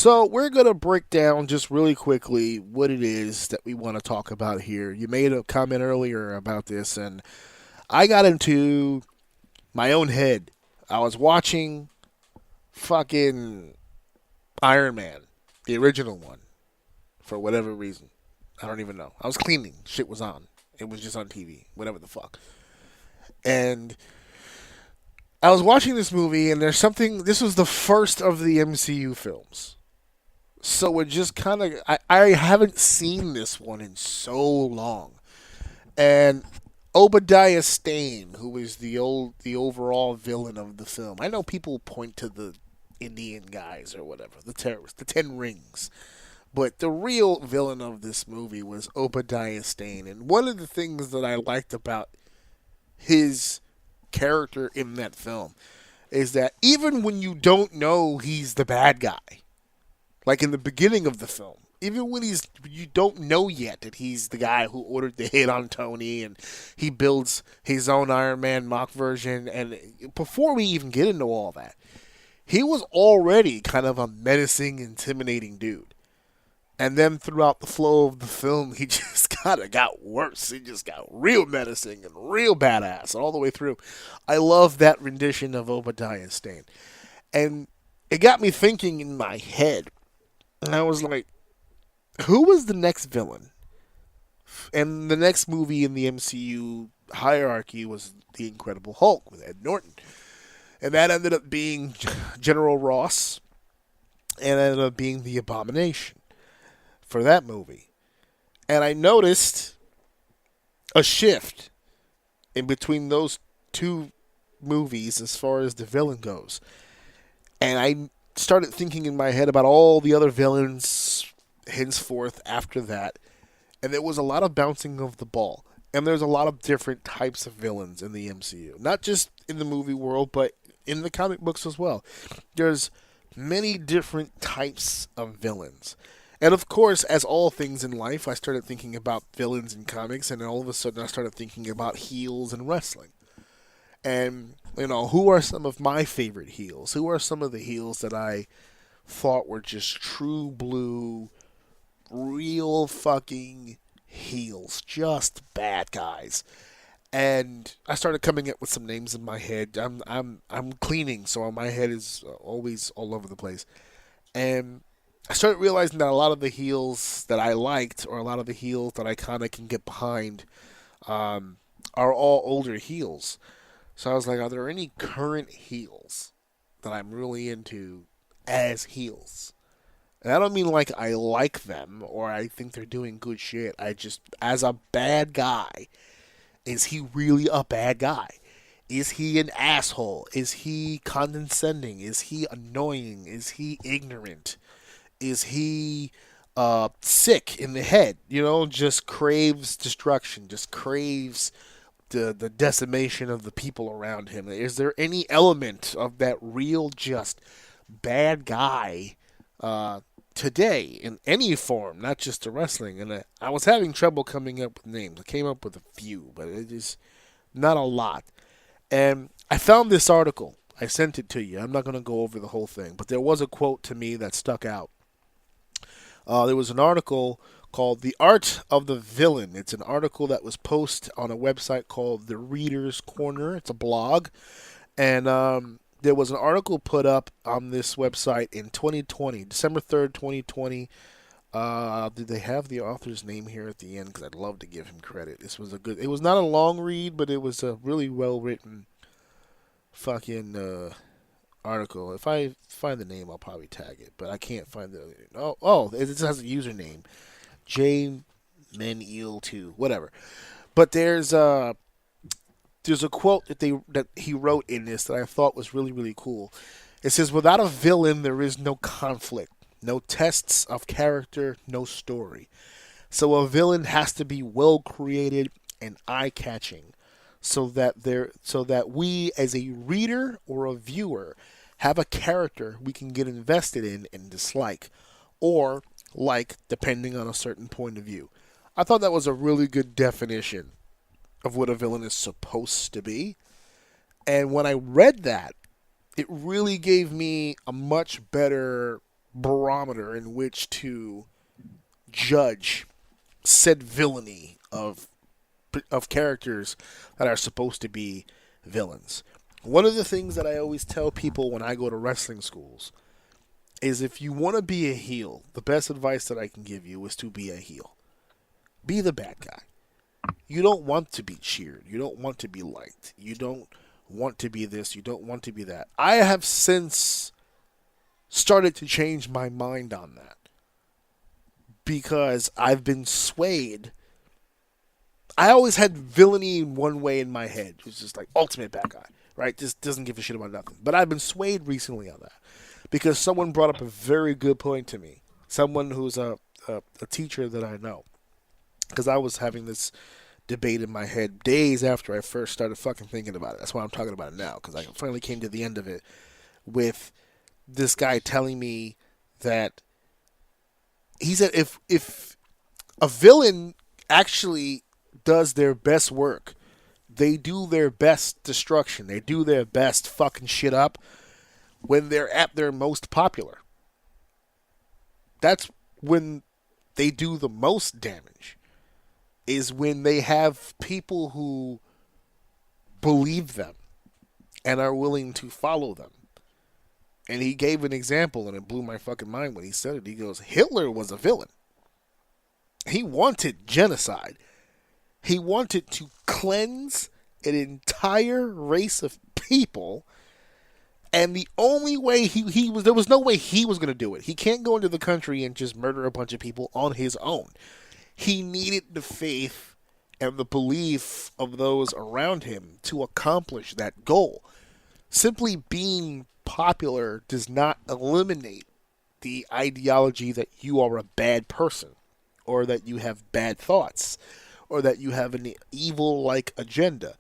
So we're going to break down just really quickly what it is that we want to talk about here. You made a comment earlier about this, and I got into my own head. I was watching fucking Iron Man, the original one, for whatever reason. I don't even know. I was cleaning. Shit was on. It was just on TV. Whatever the fuck. And I was watching this movie, and there's something. This was the first of the MCU films. So it just kind of. I haven't seen this one in so long. And Obadiah Stane, who is the overall villain of the film. I know people point to the Indian guys or whatever, the terrorists, the Ten Rings. But the real villain of this movie was Obadiah Stane. And one of the things that I liked about his character in that film is that even when you don't know he's the bad guy, like in the beginning of the film, even when you don't know yet that he's the guy who ordered the hit on Tony and he builds his own Iron Man mock version, and before we even get into all that, he was already kind of a menacing, intimidating dude. And then throughout the flow of the film, he just kind of got worse. He just got real menacing and real badass all the way through. I love that rendition of Obadiah Stane. And it got me thinking in my head. And I was like, who was the next villain? And the next movie in the MCU hierarchy was The Incredible Hulk with Ed Norton. And that ended up being General Ross. And ended up being The Abomination for that movie. And I noticed a shift in between those two movies as far as the villain goes. And I started thinking in my head about all the other villains henceforth after that. And there was a lot of bouncing of the ball. And there's a lot of different types of villains in the MCU. Not just in the movie world, but in the comic books as well. There's many different types of villains. And of course, as all things in life, I started thinking about villains in comics, and all of a sudden I started thinking about heels in wrestling. And, who are some of my favorite heels? Who are some of the heels that I thought were just true blue, real fucking heels? Just bad guys. And I started coming up with some names in my head. I'm cleaning, so my head is always all over the place. And I started realizing that a lot of the heels that I liked, or a lot of the heels that I kind of can get behind, are all older heels. So I was like, are there any current heels that I'm really into as heels? And I don't mean like I like them or I think they're doing good shit. I just, as a bad guy, is he really a bad guy? Is he an asshole? Is he condescending? Is he annoying? Is he ignorant? Is he sick in the head? Just craves destruction, just craves the decimation of the people around him. Is there any element of that real, just bad guy today in any form, not just the wrestling? And I was having trouble coming up with names. I came up with a few, but it is not a lot. And I found this article. I sent it to you. I'm not going to go over the whole thing, but there was a quote to me that stuck out. There was an article called The Art of the Villain. It's an article that was posted on a website called The Reader's Corner. It's a blog. And there was an article put up on this website in 2020, December 3rd, 2020. Did they have the author's name here at the end? Because I'd love to give him credit. It was not a long read, but it was a really well-written fucking article. If I find the name, I'll probably tag it, but I can't find the. It just has a username, jmenil2, whatever. But there's a quote that he wrote in this that I thought was really, really cool. It says, "Without a villain, there is no conflict, no tests of character, no story. So a villain has to be well created and eye-catching, so that we as a reader or a viewer have a character we can get invested in and dislike, or like, depending on a certain point of view." I thought that was a really good definition of what a villain is supposed to be. And when I read that, it really gave me a much better barometer in which to judge said villainy of characters that are supposed to be villains. One of the things that I always tell people when I go to wrestling schools is if you want to be a heel, the best advice that I can give you is to be a heel. Be the bad guy. You don't want to be cheered. You don't want to be liked. You don't want to be this. You don't want to be that. I have since started to change my mind on that because I've been swayed. I always had villainy in one way in my head. It was just like ultimate bad guy, right? Just doesn't give a shit about nothing. But I've been swayed recently on that because someone brought up a very good point to me. Someone who's a teacher that I know. Because I was having this debate in my head days after I first started fucking thinking about it. That's why I'm talking about it now, because I finally came to the end of it with this guy telling me that he said if a villain actually does their best work, they do their best destruction, they do their best fucking shit up when they're at their most popular. That's when they do the most damage. Is when they have people who believe them and are willing to follow them. And he gave an example, and it blew my fucking mind when he said it. He goes, Hitler was a villain. He wanted genocide. He wanted to cleanse an entire race of people, and the only way he was, there was no way he was going to do it. He can't go into the country and just murder a bunch of people on his own. He needed the faith and the belief of those around him to accomplish that goal. Simply being popular does not eliminate the ideology that you are a bad person, or that you have bad thoughts, or that you have an evil-like agenda.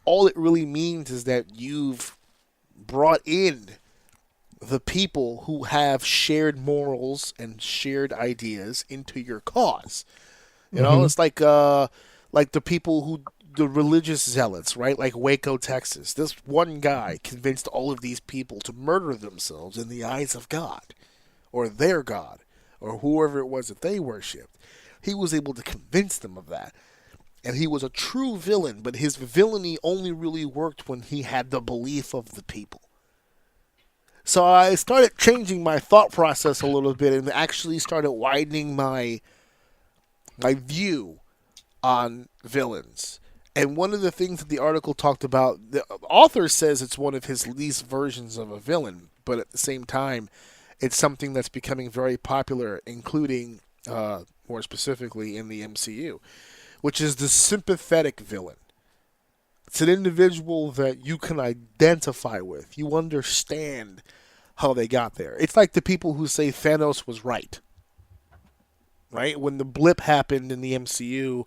All it really means is that you've brought in the people who have shared morals and shared ideas into your cause. You know, it's like the people who, the religious zealots, right? Like Waco, Texas. This one guy convinced all of these people to murder themselves in the eyes of God, or their God, or whoever it was that they worshipped. He was able to convince them of that. And he was a true villain, but his villainy only really worked when he had the belief of the people. So I started changing my thought process a little bit and actually started widening my view on villains. And one of the things that the article talked about, the author says it's one of his least versions of a villain, but at the same time, it's something that's becoming very popular, including, more specifically, in the MCU, which is the sympathetic villain. It's an individual that you can identify with. You understand how they got there. It's like the people who say Thanos was right. Right? When the blip happened in the MCU,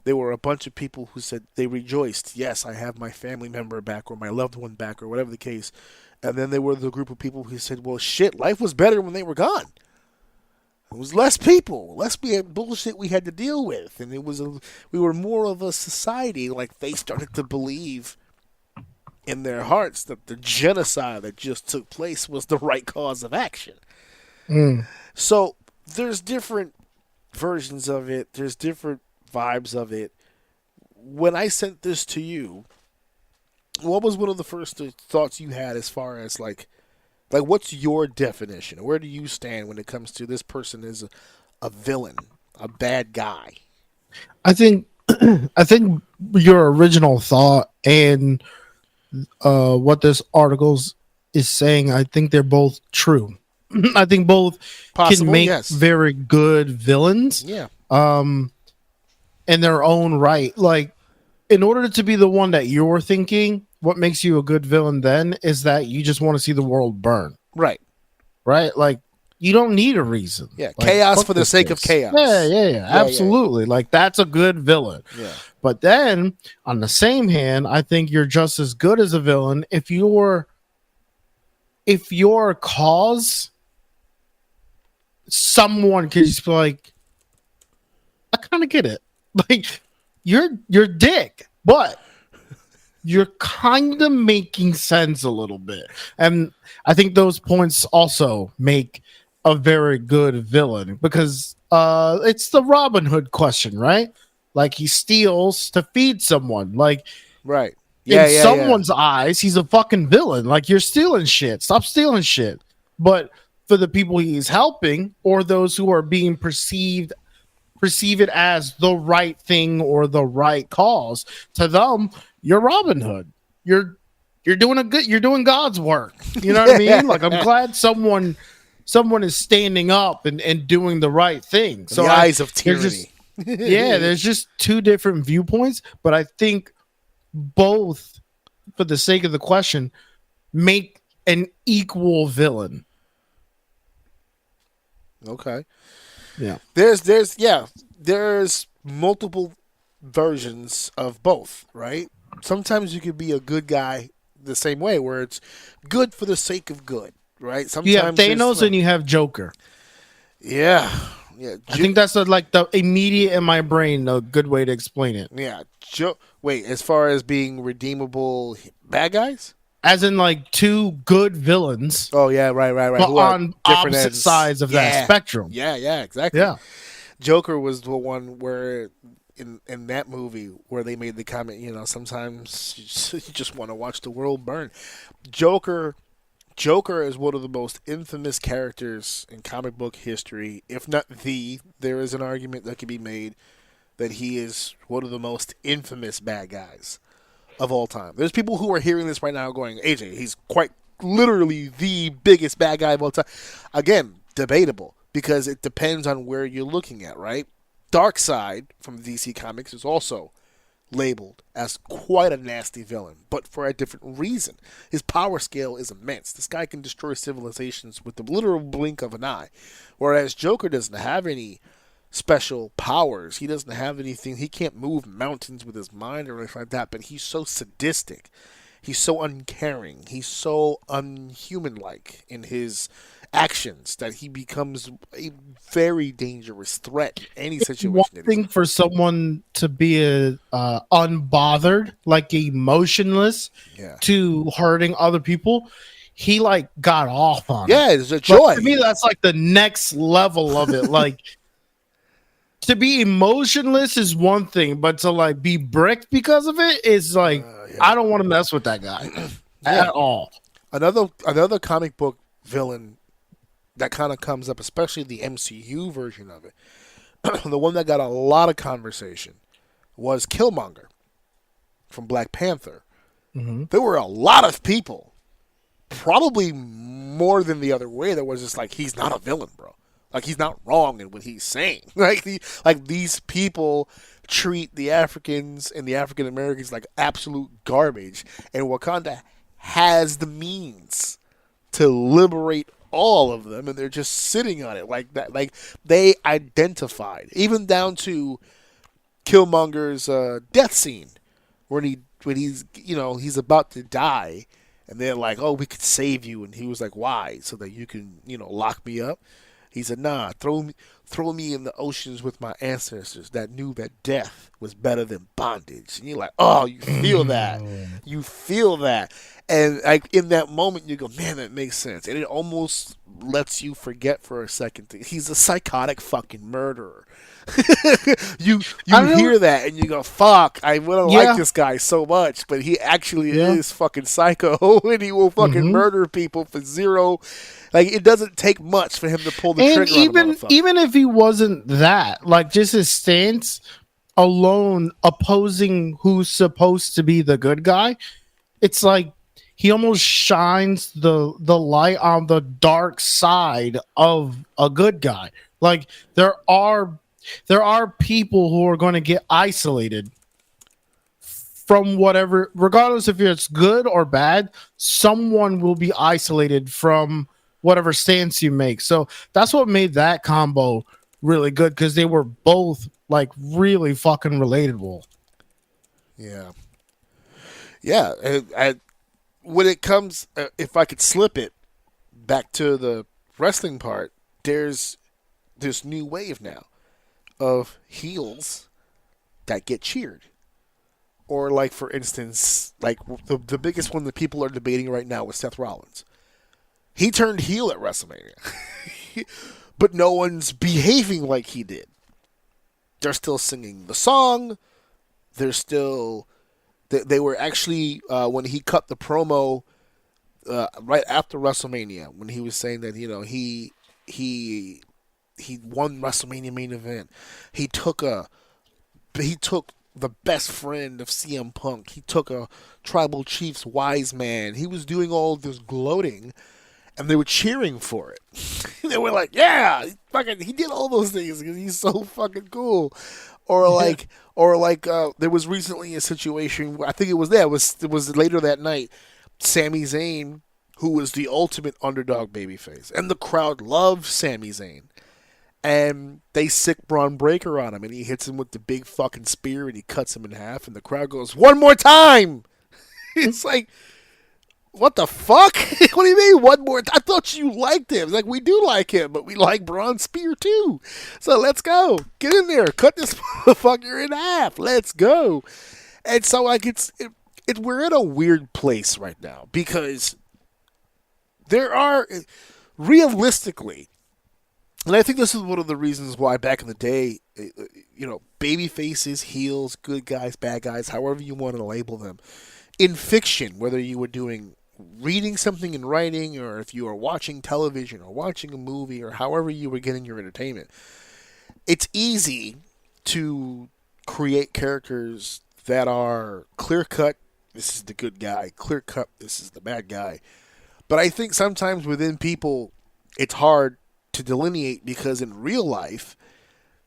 there were a bunch of people who said they rejoiced. Yes, I have my family member back or my loved one back or whatever the case. And then there were the group of people who said, well, shit, life was better when they were gone. It was less people, less bullshit we had to deal with. And we were more of a society. Like, they started to believe in their hearts that the genocide that just took place was the right cause of action. So there's different versions of it. There's different vibes of it. When I sent this to you, what was one of the first thoughts you had as far as like what's your definition? Where do you stand when it comes to this person is a villain, a bad guy? I think your original thought and what this article is saying, I think they're both true. I think both Possible, can make yes. very good villains. Yeah. In their own right. Like, in order to be the one that you're thinking, what makes you a good villain then is that you just want to see the world burn. Right. Right? Like, you don't need a reason. Yeah. Like, chaos for the sake of chaos. Yeah. Absolutely. Yeah. Like, that's a good villain. Yeah. But then, on the same hand, I think you're just as good as a villain if your cause, someone can just be like, I kind of get it. Like, you're dick, but you're kind of making sense a little bit. And I think those points also make a very good villain because it's the Robin Hood question, right? Like he steals to feed someone. Like Right. in Yeah, yeah, yeah. someone's eyes, he's a fucking villain. Like you're stealing shit. Stop stealing shit. But for the people he's helping or those who are being perceive it as the right thing or the right cause, to them, you're Robin Hood. You're doing you're doing God's work. You know what I mean? Like I'm glad someone is standing up and doing the right thing. In So the eyes of there's just tyranny. yeah, there's just two different viewpoints, but I think both, for the sake of the question, make an equal villain. Okay. Yeah. There's multiple versions of both, right? Sometimes you could be a good guy the same way, where it's good for the sake of good, right? You have Sometimes there's Thanos like, and you have Joker. yeah, yeah, I think that's like the immediate in my brain, a good way to explain it. yeah. Wait, as far as being redeemable bad guys? As in like two good villains, Oh yeah, right. but Who are on different opposite ends? sides of that Yeah, spectrum. yeah, exactly. Yeah. Joker was the one where in that movie where they made the comment, sometimes you just want to watch the world burn. Joker Joker is one of the most infamous characters in comic book history, if not the. There is an argument that can be made that he is one of the most infamous bad guys of all time. There's people who are hearing this right now going, AJ, he's quite literally the biggest bad guy of all time. Again, debatable because it depends on where you're looking at, right? Darkseid from DC Comics is also labeled as quite a nasty villain, but for a different reason. His power scale is immense. This guy can destroy civilizations with the literal blink of an eye, whereas Joker doesn't have any special powers. He doesn't have anything. He can't move mountains with his mind or anything like that, but he's so sadistic. He's so uncaring. He's so unhuman-like in his actions that he becomes a very dangerous threat in any One situation that he's thing in. for someone to be unbothered, like emotionless, Yeah. to hurting other people, he like got off on it. Yeah, it's a Like, joy. to me, that's like the next level of it. Like to be emotionless is one thing, but to like be bricked because of it is like Yeah. I don't want to mess with that guy Yeah. at all. Another comic book villain that kind of comes up, especially the MCU version of it, the one that got a lot of conversation was Killmonger from Black Panther. Mm-hmm. There were a lot of people, probably more than the other way, that was just like, he's not a villain, bro. Like, he's not wrong in what he's saying. Like these people treat the Africans and the African Americans like absolute garbage, and Wakanda has the means to liberate all of them, and they're just sitting on it like that. Like, they identified, even down to Killmonger's death scene, when he's about to die, and they're like, "Oh, we could save you," and he was like, "Why? So that you can lock me up." He said, "Nah, throw me in the oceans with my ancestors that knew that death was better than bondage." And you're like, "Oh, you feel that? You feel that?" And like in that moment, you go, "Man, that makes sense." And it almost lets you forget for a second that he's a psychotic fucking murderer. you hear that and you go, "Fuck, I would have liked this guy so much," but he actually is fucking psycho, and he will fucking murder people for zero. Like, it doesn't take much for him to pull the And trigger on a motherfucker. even if he wasn't that, like just his stance alone opposing who's supposed to be the good guy, it's like he almost shines the light on the dark side of a good guy. Like there are people who are going to get isolated from whatever, regardless if it's good or bad, someone will be isolated from whatever stance you make. So that's what made that combo really good, because they were both like really fucking relatable. Yeah. Yeah. When it comes, if I could slip it back to the wrestling part, there's this new wave now of heels that get cheered. Or, like, for instance, like the biggest one that people are debating right now is Seth Rollins. He turned heel at WrestleMania. but no one's behaving like he did. They're still singing the song. They're still. They were actually when he cut the promo right after WrestleMania when he was saying that he won WrestleMania main event. He took the best friend of CM Punk. He took a tribal chief's wise man. He was doing all this gloating, and they were cheering for it. They were like, "Yeah, he did all those things because he's so fucking cool." There was recently a situation where I think it was later that night. Sami Zayn, who was the ultimate underdog babyface, and the crowd loved Sami Zayn. And they sick Braun Breaker on him, and he hits him with the big fucking spear, and he cuts him in half, and the crowd goes, "One more time!" It's like, what the fuck? What do you mean, one more time? I thought you liked him. It's like, we do like him, but we like Braun's spear too. So let's go. Get in there. Cut this motherfucker in half. Let's go. And so, like, we're in a weird place right now, because there are, realistically, and I think this is one of the reasons why back in the day, baby faces, heels, good guys, bad guys, however you want to label them, in fiction, whether you were reading something in writing, or if you were watching television or watching a movie, or however you were getting your entertainment, it's easy to create characters that are clear-cut, this is the good guy, clear-cut, this is the bad guy. But I think sometimes within people, it's hard to delineate, because in real life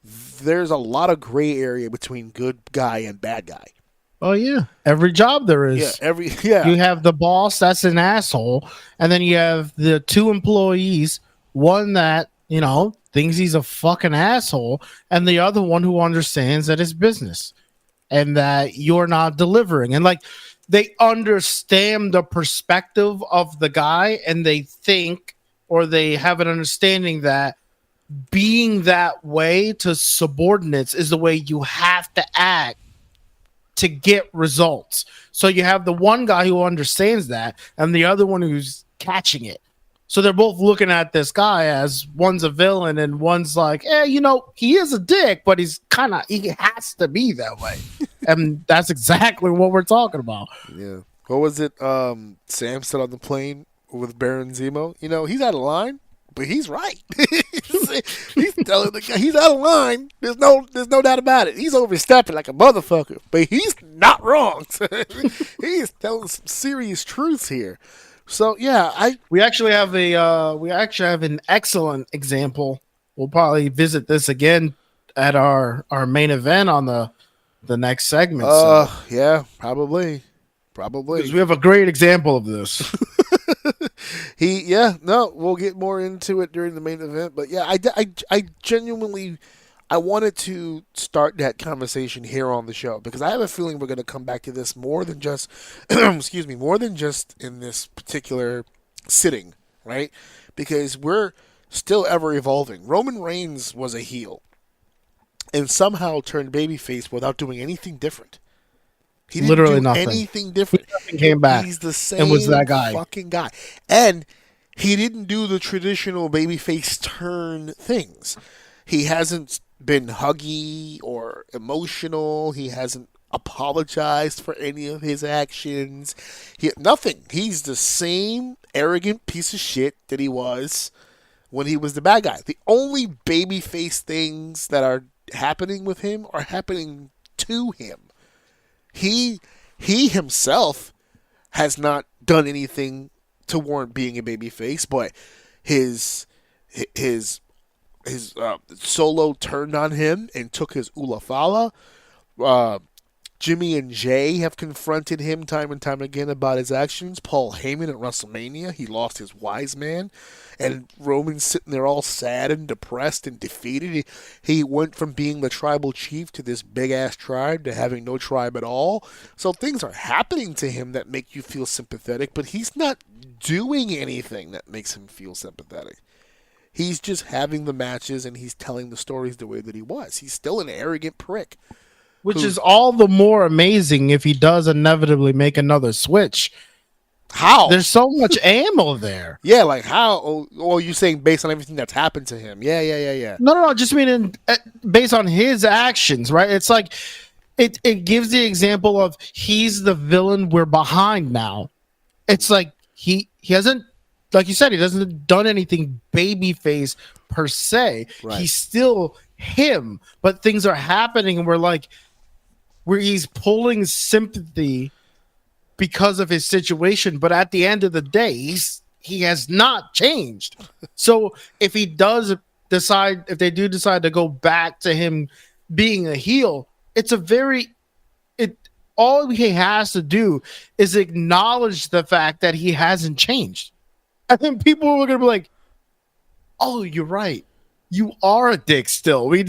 there's a lot of gray area between good guy and bad guy. Oh yeah, every job there is. Yeah. You have the boss that's an asshole, and then you have the two employees, one that thinks he's a fucking asshole, and the other one who understands that it's business and that you're not delivering. And like, they understand the perspective of the guy, and they think, or they have an understanding that being that way to subordinates is the way you have to act to get results. So you have the one guy who understands that, and the other one who's catching it. So they're both looking at this guy as one's a villain and one's like, he is a dick, but he has to be that way. And that's exactly what we're talking about. Yeah. What was it? Sam said on the plane with Baron Zemo, he's out of line, but he's right. He's telling the guy he's out of line. There's no doubt about it. He's overstepping like a motherfucker, but he's not wrong. He's telling some serious truths here. So yeah, we actually have an excellent example. We'll probably visit this again at our main event on the next segment. Yeah, probably. Because we have a great example of this. We'll get more into it during the main event. But yeah, I genuinely, I wanted to start that conversation here on the show, because I have a feeling we're going to come back to this more than just, more than just in this particular sitting, right? Because we're still ever evolving. Roman Reigns was a heel and somehow turned babyface without doing anything different. He didn't literally do nothing. Anything different. He came back. He's the same and was that guy. fucking guy. And he didn't do the traditional babyface turn things. He hasn't been huggy or emotional. He hasn't apologized for any of his actions. Nothing. He's the same arrogant piece of shit that he was when he was the bad guy. The only babyface things that are happening with him are happening to him. He himself has not done anything to warrant being a babyface, but his Solo turned on him and took his Ulafala. Jimmy and Jay have confronted him time and time again about his actions. Paul Heyman at WrestleMania, he lost his wise man. And Roman's sitting there all sad and depressed and defeated. He went from being the tribal chief to this big-ass tribe to having no tribe at all. So things are happening to him that make you feel sympathetic, but he's not doing anything that makes him feel sympathetic. He's just having the matches and he's telling the stories the way that he was. He's still an arrogant prick. Which is all the more amazing if he does inevitably make another switch. How? There's so much ammo there. Yeah, like how? Oh, you saying based on everything that's happened to him? Yeah, yeah, yeah, yeah. No. Just meaning based on his actions, right? It's like it gives the example of he's the villain we're behind now. It's like he hasn't, like you said, he doesn't done anything babyface per se. Right. He's still him, but things are happening, and we're like, where he's pulling sympathy because of his situation. But at the end of the day, he has not changed. So if he does decide, if they do decide to go back to him being a heel, it's a very all he has to do is acknowledge the fact that he hasn't changed. I think people are going to be like, "Oh, you're right. You are a dick still. We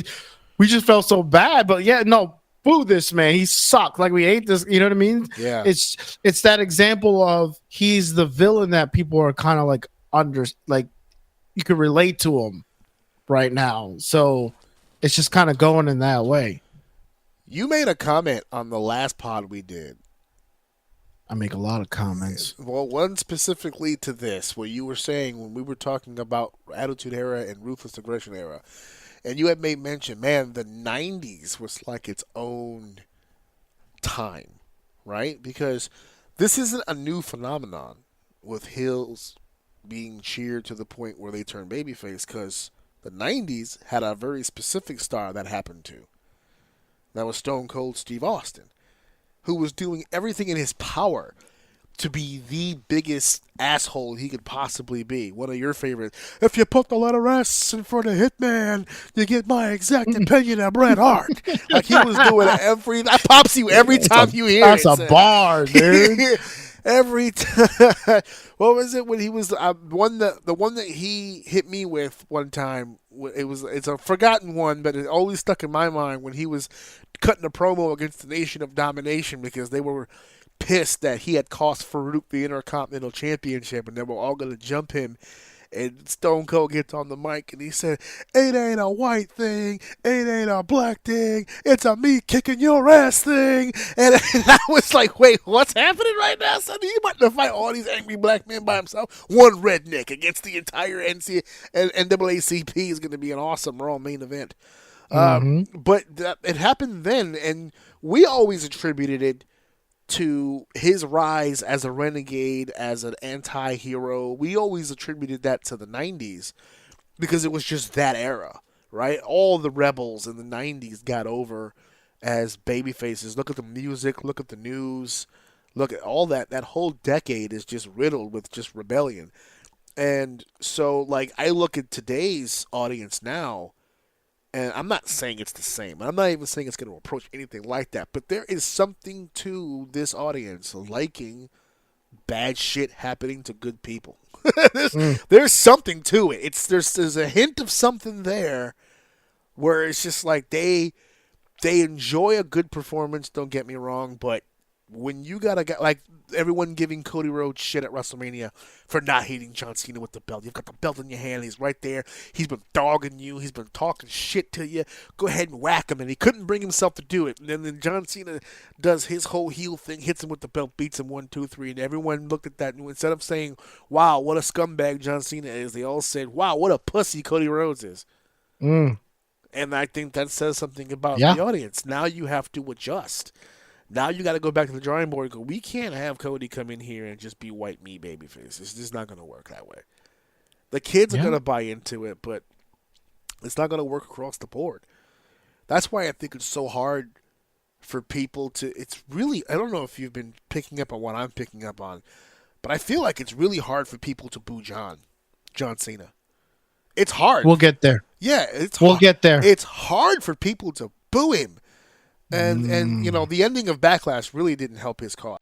just felt so bad, but yeah, no, boo this man. He sucked. Like we hate this. You know what I mean? Yeah. It's that example of he's the villain that people are kind of like like you can relate to him right now. So it's just kind of going in that way. You made a comment on the last pod we did. I make a lot of comments. Well, one specifically to this, where you were saying when we were talking about Attitude Era and Ruthless Aggression Era, and you had made mention, man, the 90s was like its own time, right? Because this isn't a new phenomenon with heels being cheered to the point where they turn babyface, because the 90s had a very specific star that happened to. That was Stone Cold Steve Austin, who was doing everything in his power to be the biggest asshole he could possibly be. One of your favorites. If you put the letter S in front of Hitman, you get my exact opinion of Bret Hart. Like he was doing every. That pops you every time you hear that's it. That's a bar, dude. Every time. What was it when he was the one that he hit me with one time? It's a forgotten one, but it always stuck in my mind when he was cutting a promo against the Nation of Domination because they were pissed that he had cost Farouk the Intercontinental Championship and they were all going to jump him. And Stone Cold gets on the mic and he said, "It ain't a white thing, it ain't a black thing, it's a me kicking your ass thing." And I was like, wait, what's happening right now, son? He about to fight all these angry black men by himself? One redneck against the entire NAACP is going to be an awesome Raw main event. But it happened then, and we always attributed it to his rise as a renegade, as an anti-hero. We always attributed that to the 90s because it was just that era, right? All the rebels in the 90s got over as babyfaces. Look at the music, look at the news, look at all that. That whole decade is just riddled with just rebellion. And so, like, I look at today's audience now, and I'm not saying it's the same. I'm not even saying it's going to approach anything like that. But there is something to this audience liking bad shit happening to good people. There's something to it. There's a hint of something there where it's just like they enjoy a good performance. Don't get me wrong, but when you got a guy like everyone giving Cody Rhodes shit at WrestleMania for not hitting John Cena with the belt. You've got the belt in your hand. He's right there. He's been dogging you. He's been talking shit to you. Go ahead and whack him. And he couldn't bring himself to do it. And then John Cena does his whole heel thing, hits him with the belt, beats him 1, 2, 3. And everyone looked at that. And instead of saying, "Wow, what a scumbag John Cena is," they all said, "Wow, what a pussy Cody Rhodes is." And I think that says something about the audience. Now you have to adjust. Now you got to go back to the drawing board and go, we can't have Cody come in here and just be white meat babyface. It's just not going to work that way. The kids are going to buy into it, but it's not going to work across the board. That's why I think it's so hard for people to... It's really... I don't know if you've been picking up on what I'm picking up on, but I feel like it's really hard for people to boo John Cena. It's hard. We'll get there. Yeah, we'll get there. It's hard for people to boo him. And you know, the ending of Backlash really didn't help his cause.